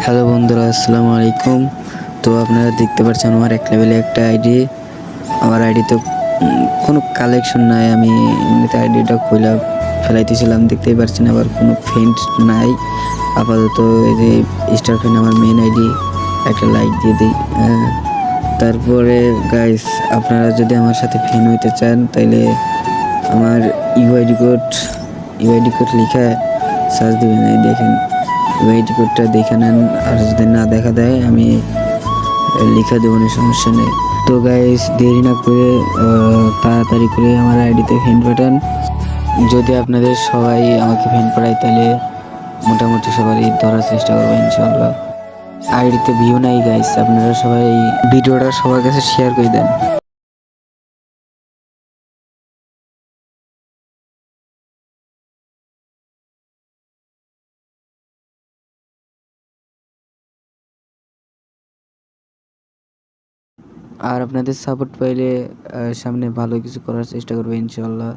Hello বন্ধুরা, আসসালামু আলাইকুম। তো আপনারা দেখতে পাচ্ছেন আমার এক লেভেলে একটা আইডি। আমার আইডি তো কোনো কালেকশন নাই। আমি এমনিতে আইডিটা খুলে ফেলাইতেছিলাম, দেখতেই পাচ্ছেন। আবার কোনো ফ্রেন্ড নাই আপাতত। এই যে স্টার ফ্রেন্ড আমার মেন আইডি, একটা লাইক দিয়ে দিই। তারপরে গাইস, আপনারা যদি আমার সাথে ফ্রেন্ড হইতে চান তাহলে আমার ইউআইডি কোড লিখে সার্চ দিবেন। এই দেখেন, ওয়েট কোডটা দেখে নেন। আর যদি না দেখা দেয় আমি লিখে দেবো, সমস্যা নেই। তো গাইস, দেরি না করে তাড়াতাড়ি করে আমার আইডিতে ফ্রেন্ড পাঠান। যদি আপনাদের সবাই আমাকে ফ্রেন্ড পাঠায় তাহলে মোটামুটি সবারই ধরার চেষ্টা করবো ইনশাল্লাহ। আইডিতে ভিউ নাই গাইস, আপনারা সবাই ভিডিওটা সবার কাছে শেয়ার করে দেন। আর আপনাদের সাপোর্ট পাইলে সামনে ভালো কিছু করার চেষ্টা করবো ইনশাল্লাহ।